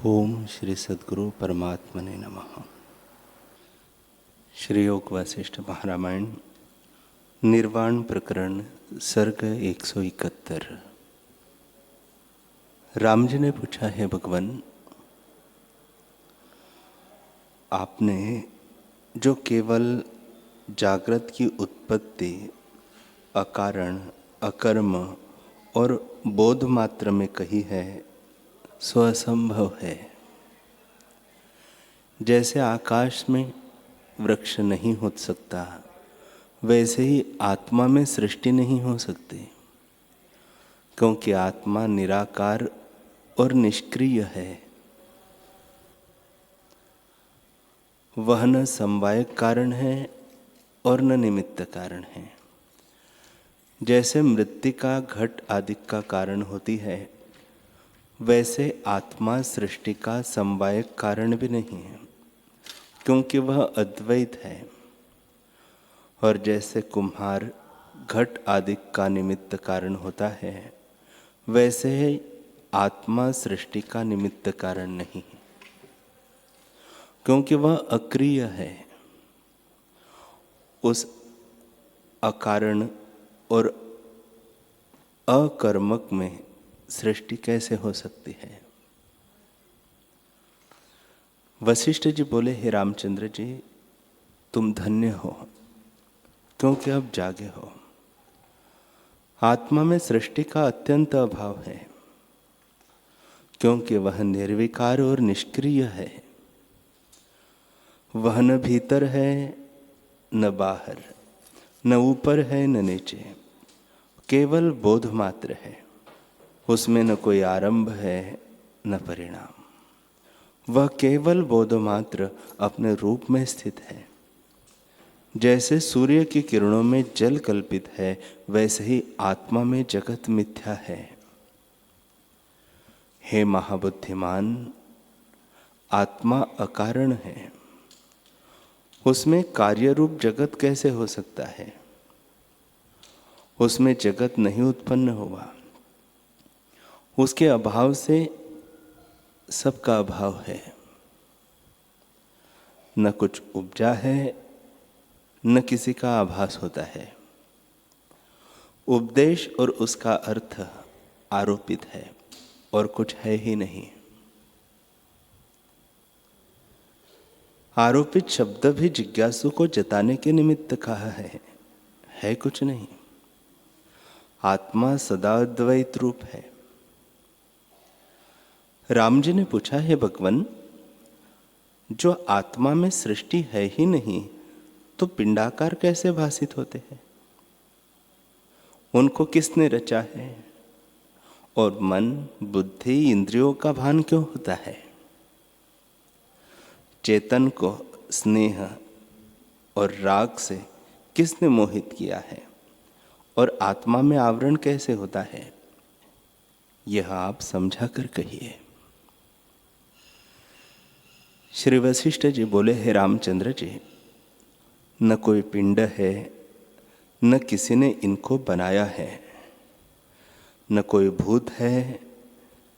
ओम श्री सद्गुरु परमात्मने नमः। श्री योग वशिष्ठ महारामायण निर्वाण प्रकरण सर्ग 171। राम जी ने पूछा, है भगवान, आपने जो केवल जागृत की उत्पत्ति अकारण अकर्म और बोध मात्र में कही है सो असंभव है। जैसे आकाश में वृक्ष नहीं हो सकता, वैसे ही आत्मा में सृष्टि नहीं हो सकती, क्योंकि आत्मा निराकार और निष्क्रिय है। वह न समवायक कारण है और न निमित्त कारण है। जैसे मृत्तिका घट आदि का कारण होती है, वैसे आत्मा सृष्टि का समवायक कारण भी नहीं है, क्योंकि वह अद्वैत है। और जैसे कुम्हार घट आदि का निमित्त कारण होता है, वैसे ही आत्मा सृष्टि का निमित्त कारण नहीं है, क्योंकि वह अक्रिय है। उस अकारण और अकर्मक में सृष्टि कैसे हो सकती है? वशिष्ठ जी बोले, हे रामचंद्र जी, तुम धन्य हो, क्योंकि अब जागे हो। आत्मा में सृष्टि का अत्यंत अभाव है, क्योंकि वह निर्विकार और निष्क्रिय है। वह न भीतर है न बाहर, न ऊपर है न नीचे, केवल बोध मात्र है। उसमें न कोई आरंभ है न परिणाम। वह केवल बोध मात्र अपने रूप में स्थित है। जैसे सूर्य की किरणों में जल कल्पित है, वैसे ही आत्मा में जगत मिथ्या है। हे महाबुद्धिमान, आत्मा अकारण है, उसमें कार्य रूप जगत कैसे हो सकता है? उसमें जगत नहीं उत्पन्न हुआ। उसके अभाव से सबका अभाव है। न कुछ उपजा है, न किसी का आभास होता है। उपदेश और उसका अर्थ आरोपित है और कुछ है ही नहीं। आरोपित शब्द भी जिज्ञासु को जताने के निमित्त कहा है कुछ नहीं। आत्मा सदा अद्वैत रूप है। राम जी ने पूछा, है भगवान, जो आत्मा में सृष्टि है ही नहीं, तो पिंडाकार कैसे भासित होते हैं? उनको किसने रचा है? और मन, बुद्धि, इंद्रियों का भान क्यों होता है? चेतन को स्नेह और राग से किसने मोहित किया है? और आत्मा में आवरण कैसे होता है? यह आप समझा कर कहिए। श्री वशिष्ठ जी बोले, हे रामचंद्र जी, न कोई पिंड है, न किसी ने इनको बनाया है। न कोई भूत है,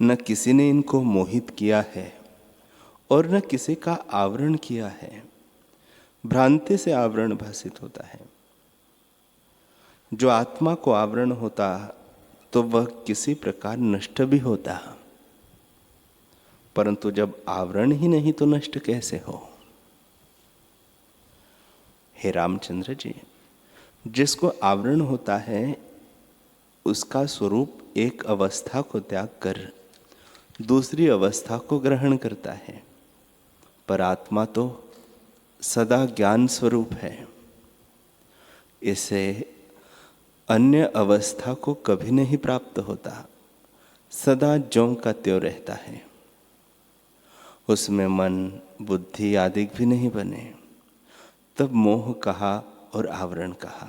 न किसी ने इनको मोहित किया है, और न किसी का आवरण किया है। भ्रांति से आवरण भासित होता है। जो आत्मा को आवरण होता, तो वह किसी प्रकार नष्ट भी होता, परंतु जब आवरण ही नहीं तो नष्ट कैसे हो? हे रामचंद्र जी, जिसको आवरण होता है, उसका स्वरूप एक अवस्था को त्याग कर दूसरी अवस्था को ग्रहण करता है, पर आत्मा तो सदा ज्ञान स्वरूप है। इसे अन्य अवस्था को कभी नहीं प्राप्त होता, सदा ज्यों का त्यों रहता है। उसमें मन, बुद्धि आदि भी नहीं बने, तब मोह कहा और आवरण कहा।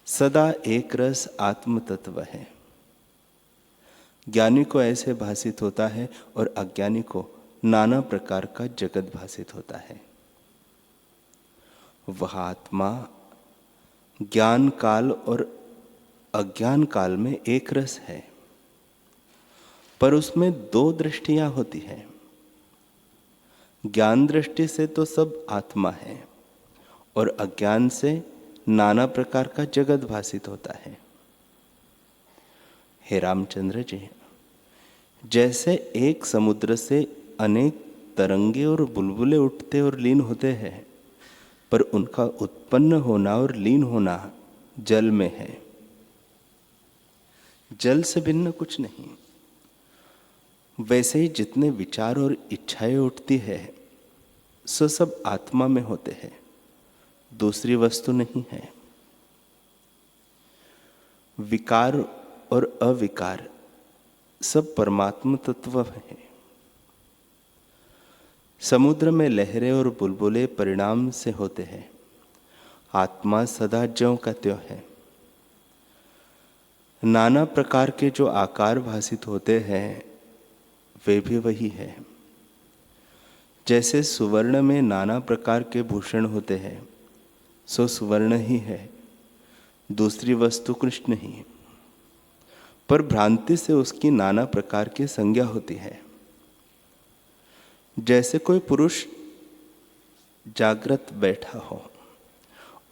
सदा एक रस आत्म तत्व है। ज्ञानी को ऐसे भासित होता है और अज्ञानी को नाना प्रकार का जगत भासित होता है। वह आत्मा ज्ञान काल और अज्ञान काल में एक रस है। पर उसमें दो दृष्टियां होती हैं। ज्ञान दृष्टि से तो सब आत्मा है और अज्ञान से नाना प्रकार का जगत भासित होता है। हे रामचंद्र जी, जैसे एक समुद्र से अनेक तरंगे और बुलबुले उठते और लीन होते हैं, पर उनका उत्पन्न होना और लीन होना जल में है। जल से भिन्न कुछ नहीं। वैसे ही जितने विचार और इच्छाएं उठती है सो सब आत्मा में होते हैं, दूसरी वस्तु नहीं है। विकार और अविकार सब परमात्मा तत्व है। समुद्र में लहरें और बुलबुले परिणाम से होते हैं, आत्मा सदा ज्यों का त्यों है। नाना प्रकार के जो आकार भासित होते हैं वे भी वही है। जैसे सुवर्ण में नाना प्रकार के भूषण होते हैं सो सुवर्ण ही है, दूसरी वस्तु कृष्ण नहीं। पर भ्रांति से उसकी नाना प्रकार की संज्ञा होती है। जैसे कोई पुरुष जागृत बैठा हो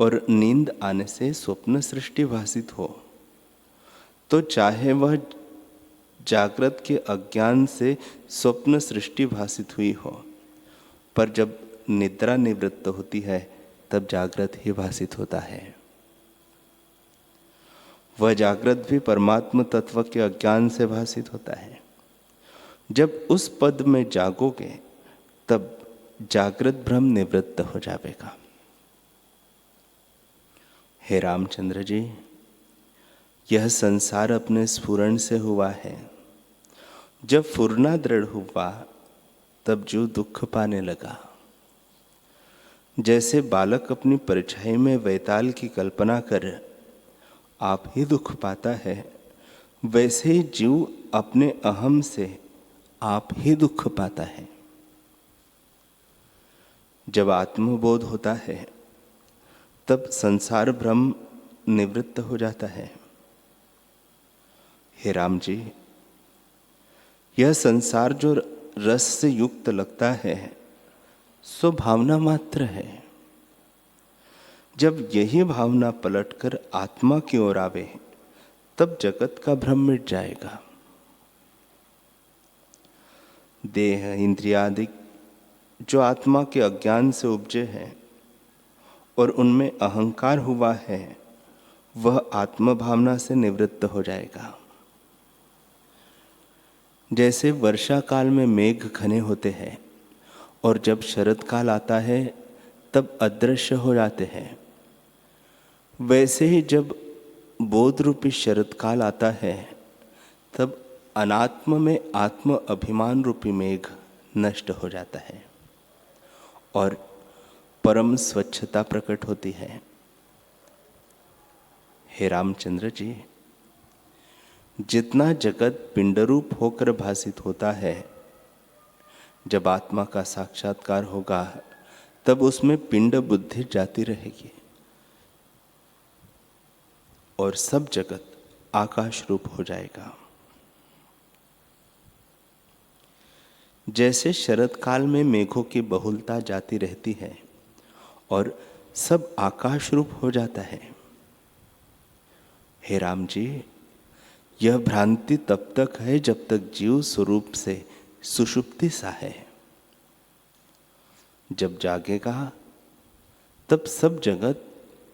और नींद आने से स्वप्न सृष्टि भासित हो, तो चाहे वह जागृत के अज्ञान से स्वप्न सृष्टि भासित हुई हो, पर जब निद्रा निवृत्त होती है तब जागृत ही भासित होता है। वह जागृत भी परमात्म तत्व के अज्ञान से भासित होता है। जब उस पद में जागोगे तब जागृत भ्रम निवृत्त हो जाएगा। हे रामचंद्र जी, यह संसार अपने स्फुरण से हुआ है। जब फुरना दृढ़ हुआ तब जो दुख पाने लगा। जैसे बालक अपनी परछाई में वैताल की कल्पना कर आप ही दुख पाता है, वैसे ही जीव अपने अहम से आप ही दुख पाता है। जब आत्मबोध होता है तब संसार भ्रम निवृत्त हो जाता है। हे राम जी, यह संसार जो रस से युक्त लगता है सो भावना मात्र है। जब यही भावना पलटकर आत्मा की ओर आवे तब जगत का भ्रम मिट जाएगा। देह इंद्रियादि जो आत्मा के अज्ञान से उपजे हैं और उनमें अहंकार हुआ है, वह आत्म भावना से निवृत्त हो जाएगा। जैसे वर्षा काल में मेघ घने होते हैं और जब शरद काल आता है तब अदृश्य हो जाते हैं, वैसे ही जब बोध रूपी शरद काल आता है तब अनात्म में आत्म अभिमान रूपी मेघ नष्ट हो जाता है और परम स्वच्छता प्रकट होती है। हे रामचंद्र जी, जितना जगत पिंडरूप होकर भासित होता है, जब आत्मा का साक्षात्कार होगा तब उसमें पिंड बुद्धि जाती रहेगी और सब जगत आकाश रूप हो जाएगा। जैसे शरद काल में मेघों की बहुलता जाती रहती है और सब आकाश रूप हो जाता है। हे राम जी, यह भ्रांति तब तक है जब तक जीव स्वरूप से सुषुप्ति सा है। जब जागेगा तब सब जगत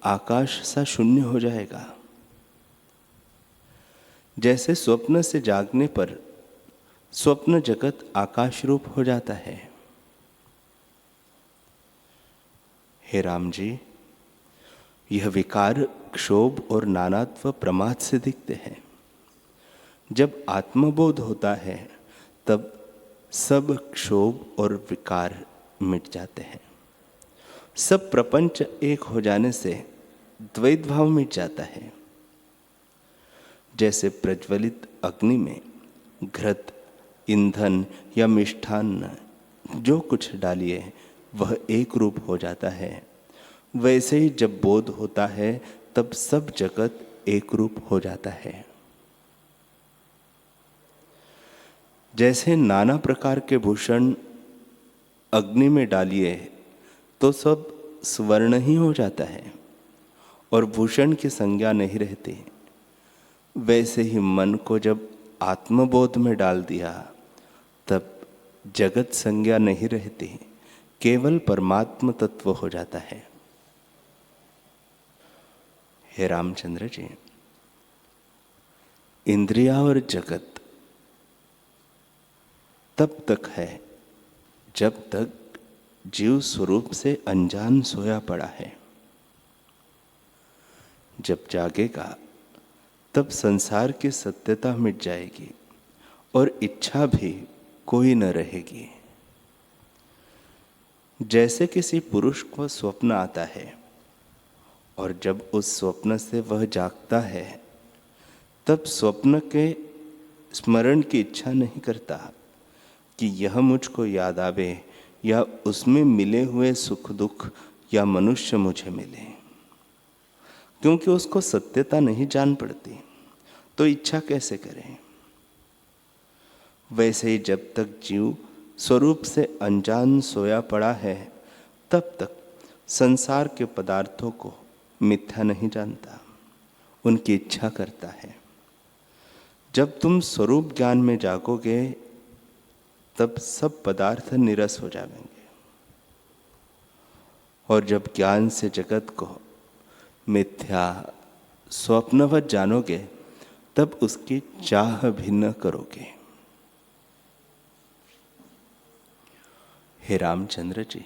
आकाश सा शून्य हो जाएगा। जैसे स्वप्न से जागने पर स्वप्न जगत आकाश रूप हो जाता है। हे राम जी, यह विकार क्षोभ और नानात्व प्रमाद से दिखते हैं। जब आत्मबोध होता है तब सब क्षोभ और विकार मिट जाते हैं। सब प्रपंच एक हो जाने से द्वैत भाव मिट जाता है। जैसे प्रज्वलित अग्नि में घृत, ईंधन या मिष्ठान्न जो कुछ डालिए वह एक रूप हो जाता है, वैसे ही जब बोध होता है तब सब जगत एक रूप हो जाता है। जैसे नाना प्रकार के भूषण अग्नि में डालिए तो सब स्वर्ण ही हो जाता है और भूषण की संज्ञा नहीं रहती, वैसे ही मन को जब आत्मबोध में डाल दिया तब जगत संज्ञा नहीं रहती, केवल परमात्म तत्व हो जाता है। हे रामचंद्र जी, इंद्रिया और जगत तब तक है जब तक जीव स्वरूप से अनजान सोया पड़ा है। जब जागेगा तब संसार की सत्यता मिट जाएगी और इच्छा भी कोई न रहेगी। जैसे किसी पुरुष को स्वप्न आता है और जब उस स्वप्न से वह जागता है तब स्वप्न के स्मरण की इच्छा नहीं करता कि यह मुझको याद आवे या उसमें मिले हुए सुख दुख या मनुष्य मुझे मिले, क्योंकि उसको सत्यता नहीं जान पड़ती, तो इच्छा कैसे करें। वैसे ही जब तक जीव स्वरूप से अनजान सोया पड़ा है तब तक संसार के पदार्थों को मिथ्या नहीं जानता, उनकी इच्छा करता है। जब तुम स्वरूप ज्ञान में जागोगे तब सब पदार्थ निरस हो जाएंगे और जब ज्ञान से जगत को मिथ्या स्वप्नवत जानोगे तब उसकी चाह भी न करोगे। हे रामचंद्र जी,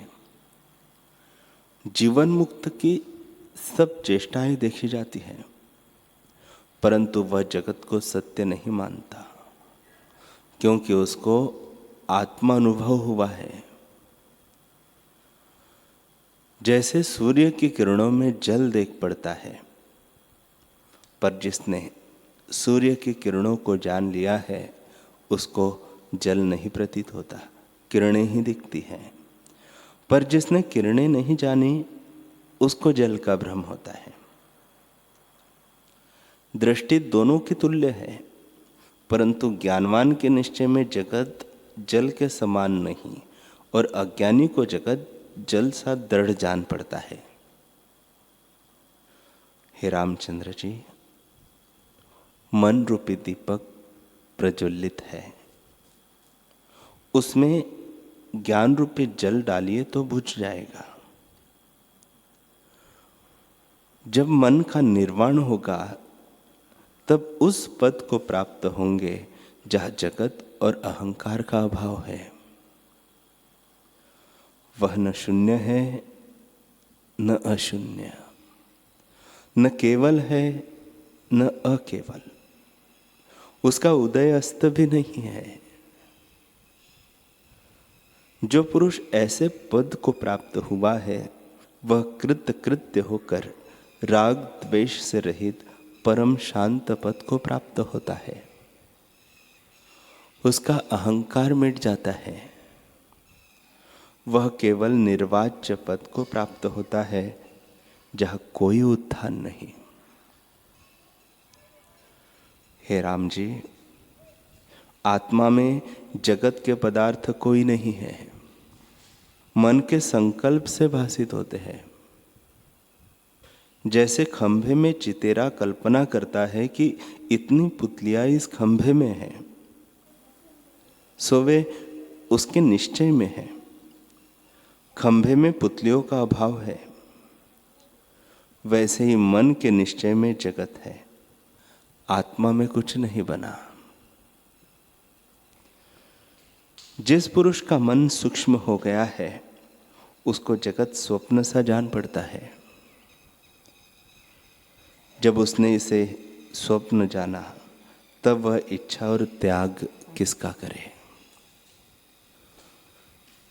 जीवन मुक्त की सब चेष्टाएं देखी जाती हैं, परंतु वह जगत को सत्य नहीं मानता, क्योंकि उसको आत्मानुभव हुआ है। जैसे सूर्य की किरणों में जल देख पड़ता है, पर जिसने सूर्य की किरणों को जान लिया है उसको जल नहीं प्रतीत होता, किरणें ही दिखती हैं। पर जिसने किरणें नहीं जानी उसको जल का भ्रम होता है। दृष्टि दोनों की तुल्य है, परंतु ज्ञानवान के निश्चय में जगत जल के समान नहीं और अज्ञानी को जगत जल सा दृढ़ जान पड़ता है। हे रामचंद्र जी, मन रूपी दीपक प्रज्वलित है, उसमें ज्ञान रूपी जल डालिए तो बुझ जाएगा। जब मन का निर्वाण होगा तब उस पद को प्राप्त होंगे जहाँ जगत और अहंकार का अभाव है। वह न शून्य है न अशून्य, न केवल है न अकेवल, उसका उदय अस्त भी नहीं है। जो पुरुष ऐसे पद को प्राप्त हुआ है वह कृत्य होकर राग द्वेष से रहित परम शांत पद को प्राप्त होता है। उसका अहंकार मिट जाता है, वह केवल निर्वाच्य पद को प्राप्त होता है जहाँ कोई उत्थान नहीं। हे राम जी, आत्मा में जगत के पदार्थ कोई नहीं है, मन के संकल्प से भासित होते हैं। जैसे खंभे में चितेरा कल्पना करता है कि इतनी पुतलियां इस खंभे में है, सो वे उसके निश्चय में है। खंभे में पुतलियों का अभाव है, वैसे ही मन के निश्चय में जगत है, आत्मा में कुछ नहीं बना। जिस पुरुष का मन सूक्ष्म हो गया है उसको जगत स्वप्न सा जान पड़ता है। जब उसने इसे स्वप्न जाना तब वह इच्छा और त्याग किसका करे।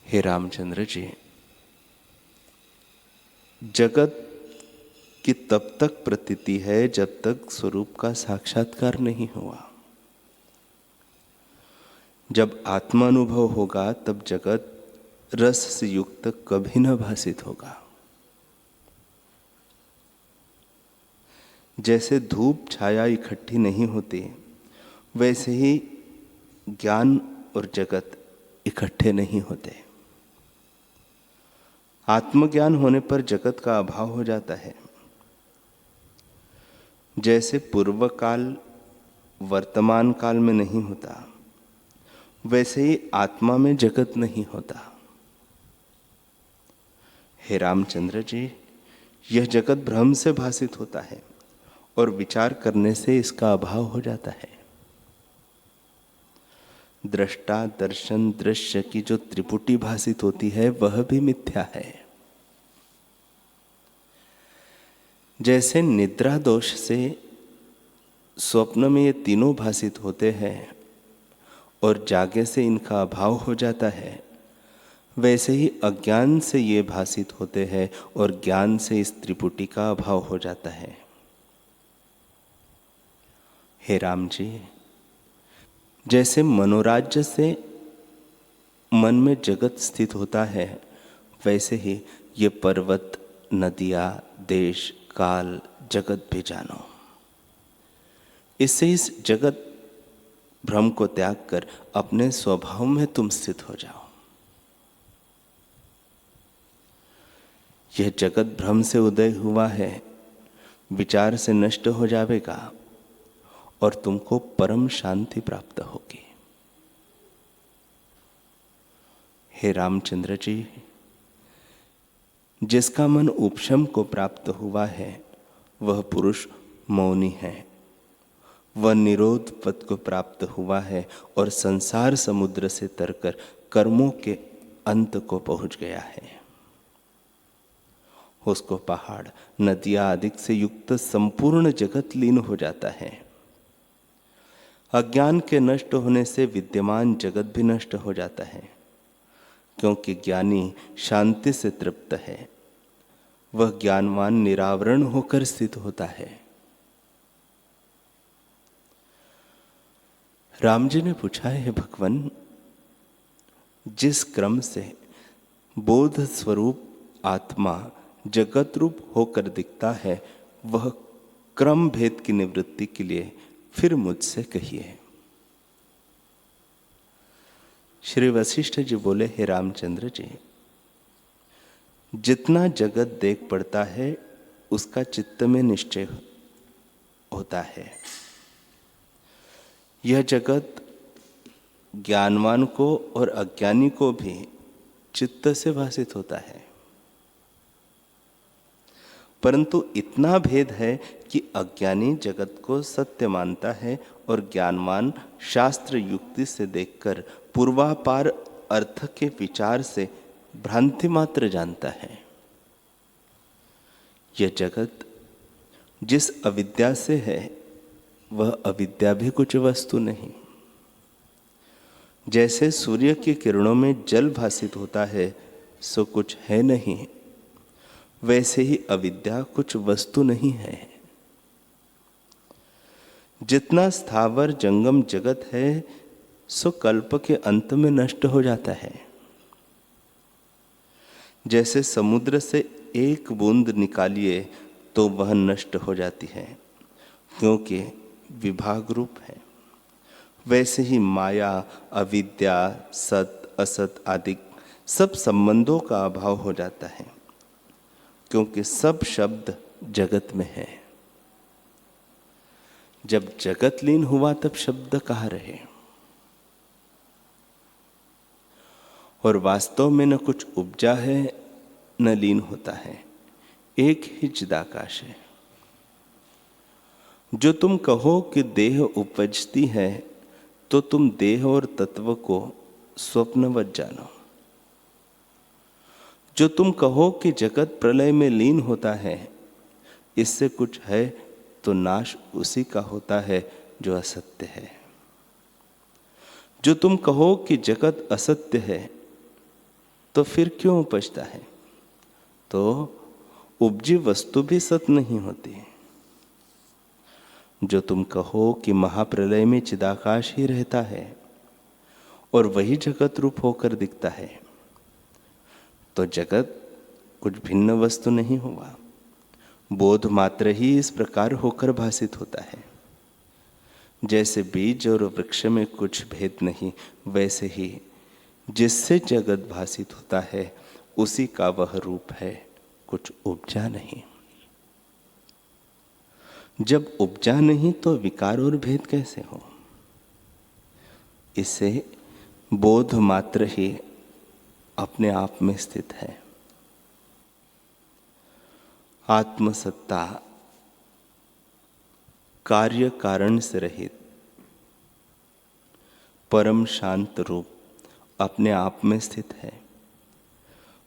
हे रामचंद्र जी, जगत की तब तक प्रतीति है जब तक स्वरूप का साक्षात्कार नहीं हुआ। जब आत्मानुभव होगा तब जगत रस से युक्त कभी न भासित होगा। जैसे धूप छाया इकट्ठी नहीं होती, वैसे ही ज्ञान और जगत इकट्ठे नहीं होते। आत्मज्ञान होने पर जगत का अभाव हो जाता है। जैसे पूर्व काल वर्तमान काल में नहीं होता, वैसे ही आत्मा में जगत नहीं होता। हे रामचंद्र जी, यह जगत भ्रम से भासित होता है और विचार करने से इसका अभाव हो जाता है। दृष्टा दर्शन दृश्य की जो त्रिपुटी भासित होती है वह भी मिथ्या है। जैसे निद्रा दोष से स्वप्न में ये तीनों भासित होते हैं और जागे से इनका अभाव हो जाता है, वैसे ही अज्ञान से ये भासित होते हैं और ज्ञान से इस त्रिपुटी का अभाव हो जाता है। हे राम जी, जैसे मनोराज्य से मन में जगत स्थित होता है, वैसे ही ये पर्वत, नदियाँ, देश, काल, जगत भी जानो। इससे इस जगत भ्रम को त्याग कर अपने स्वभाव में तुम स्थित हो जाओ। यह जगत भ्रम से उदय हुआ है, विचार से नष्ट हो जाएगा और तुमको परम शांति प्राप्त होगी। हे रामचंद्र जी, जिसका मन उपशम को प्राप्त हुआ है वह पुरुष मौनी है। वह निरोध पद को प्राप्त हुआ है और संसार समुद्र से तरकर कर्मों के अंत को पहुंच गया है। उसको पहाड़, नदियां आदि से युक्त संपूर्ण जगत लीन हो जाता है। अज्ञान के नष्ट होने से विद्यमान जगत भी नष्ट हो जाता है, क्योंकि ज्ञानी शांति से तृप्त है। वह ज्ञानवान निरावरण होकर स्थित होता है। राम जी ने पूछा है, भगवान, जिस क्रम से बोध स्वरूप आत्मा जगत रूप होकर दिखता है, वह क्रम भेद की निवृत्ति के लिए फिर मुझसे कहिए। श्री वशिष्ठ जी बोले, हे रामचंद्र जी, जितना जगत देख पड़ता है उसका चित्त में निश्चय होता है। यह जगत ज्ञानवान को और अज्ञानी को भी चित्त से भासित होता है, परंतु इतना भेद है कि अज्ञानी जगत को सत्य मानता है और ज्ञानवान शास्त्र युक्ति से देखकर पूर्वापार अर्थ के विचार से भ्रांति मात्र जानता है। यह जगत जिस अविद्या से है वह अविद्या भी कुछ वस्तु नहीं। जैसे सूर्य की किरणों में जल भासित होता है सो कुछ है नहीं, वैसे ही अविद्या कुछ वस्तु नहीं है। जितना स्थावर जंगम जगत है सो कल्प के अंत में नष्ट हो जाता है। जैसे समुद्र से एक बूंद निकालिए तो वह नष्ट हो जाती है, क्योंकि विभाग रूप है। वैसे ही माया, अविद्या, सत असत आदि सब संबंधों का अभाव हो जाता है, क्योंकि सब शब्द जगत में है। जब जगत लीन हुआ तब शब्द कहाँ रहे। और वास्तव में न कुछ उपजा है न लीन होता है, एक ही चिदाकाश है। जो तुम कहो कि देह उपजती है तो तुम देह और तत्व को स्वप्नवत जानो। जो तुम कहो कि जगत प्रलय में लीन होता है, इससे कुछ है तो नाश उसी का होता है जो असत्य है। जो तुम कहो कि जगत असत्य है तो फिर क्यों उपजता है, तो उपजी वस्तु भी सत्य नहीं होती। जो तुम कहो कि महाप्रलय में चिदाकाश ही रहता है और वही जगत रूप होकर दिखता है, तो जगत कुछ भिन्न वस्तु नहीं हुआ, बोध मात्र ही इस प्रकार होकर भासित होता है। जैसे बीज और वृक्ष में कुछ भेद नहीं, वैसे ही जिससे जगत भासित होता है उसी का वह रूप है, कुछ उपजा नहीं। जब उपजा नहीं तो विकार और भेद कैसे हो? इससे बोध मात्र ही अपने आप में स्थित है। आत्मसत्ता कार्य कारण से रहित परम शांत रूप अपने आप में स्थित है।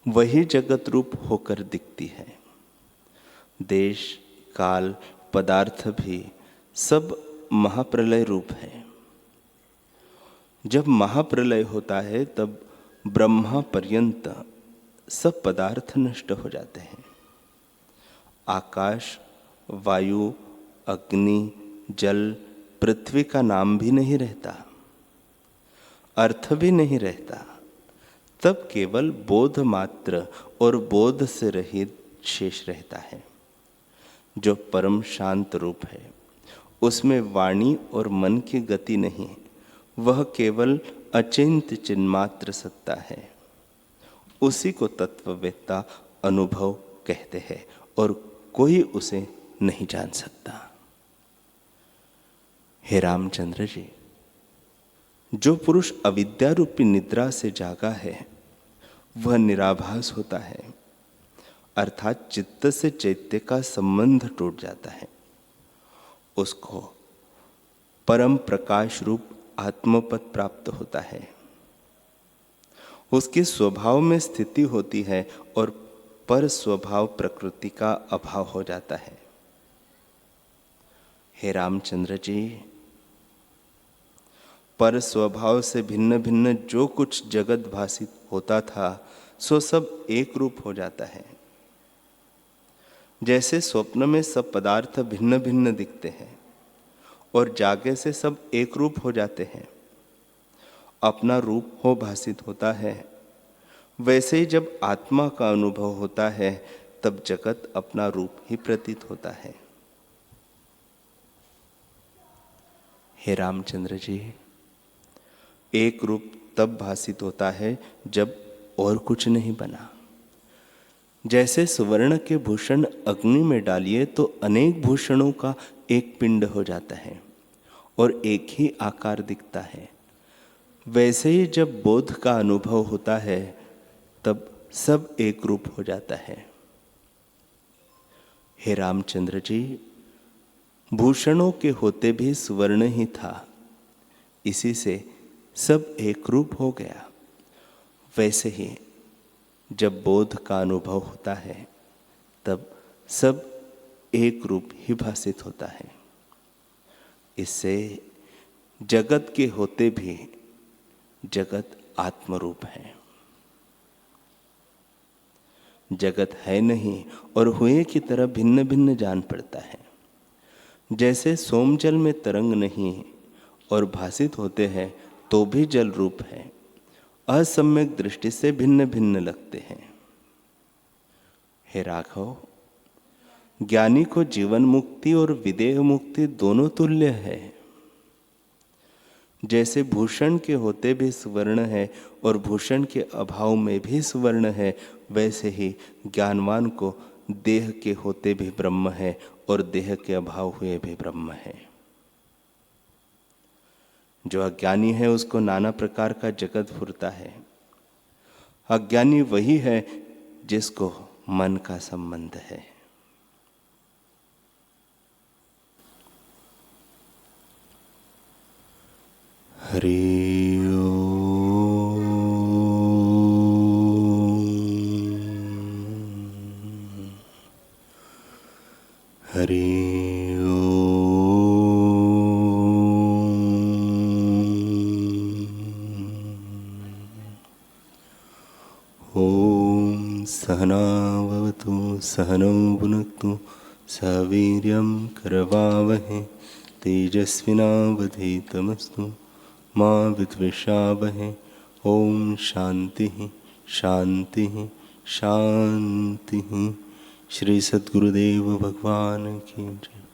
वही जगत रूप होकर दिखती है। देश काल पदार्थ भी सब महाप्रलय रूप है। जब महाप्रलय होता है तब ब्रह्मा पर्यंत सब पदार्थ नष्ट हो जाते हैं। आकाश, वायु, अग्नि, जल, पृथ्वी का नाम भी नहीं रहता, अर्थ भी नहीं रहता। तब केवल बोध मात्र और बोध से रहित शेष रहता है, जो परम शांत रूप है। उसमें वाणी और मन की गति नहीं, वह केवल अचिंत्य चिन्मात्र सत्ता है। उसी को तत्ववेत्ता अनुभव कहते हैं और कोई उसे नहीं जान सकता। हे रामचंद्र जी, जो पुरुष अविद्या रूपी निद्रा से जागा है वह निराभास होता है, अर्थात चित्त से चैत्य का संबंध टूट जाता है। उसको परम प्रकाश रूप आत्मपद प्राप्त होता है। उसके स्वभाव में स्थिति होती है और पर स्वभाव प्रकृति का अभाव हो जाता है। हे रामचंद्र जी, पर स्वभाव से भिन्न भिन्न जो कुछ जगत भासित होता था सो सब एक रूप हो जाता है। जैसे स्वप्न में सब पदार्थ भिन्न भिन्न दिखते हैं और जागे से सब एक रूप हो जाते हैं, अपना रूप हो भासित होता है, वैसे ही जब आत्मा का अनुभव होता है तब जगत अपना रूप ही प्रतीत होता है। हे रामचंद्र जी, एक रूप तब भासित होता है जब और कुछ नहीं बना। जैसे सुवर्ण के भूषण अग्नि में डालिए तो अनेक भूषणों का एक पिंड हो जाता है और एक ही आकार दिखता है, वैसे ही जब बोध का अनुभव होता है तब सब एक रूप हो जाता है। हे रामचंद्र जी, भूषणों के होते भी सुवर्ण ही था, इसी से सब एक रूप हो गया। वैसे ही जब बोध का अनुभव होता है तब सब एक रूप ही भासित होता है। इससे जगत के होते भी जगत आत्मरूप है। जगत है नहीं और हुए की तरह भिन्न भिन्न जान पड़ता है। जैसे सोमजल में तरंग नहीं और भासित होते हैं तो भी जल रूप है, असम्यक दृष्टि से भिन्न भिन्न लगते हैं। हे राघव, ज्ञानी को जीवन मुक्ति और विदेह मुक्ति दोनों तुल्य है। जैसे भूषण के होते भी सुवर्ण है और भूषण के अभाव में भी सुवर्ण है, वैसे ही ज्ञानवान को देह के होते भी ब्रह्म है और देह के अभाव हुए भी ब्रह्म है। जो अज्ञानी है उसको नाना प्रकार का जगत फुरता है। अज्ञानी वही है जिसको मन का संबंध है। हरि ओम। हरि ओम। सहना भवतु सहनौ भुनक्तु सह वीर्यं करवावहै तेजस्विनावधीतमस्तु मा विद्विषावहै। ओम शांति शांति शांति। श्री सद्गुरुदेव भगवान की जय।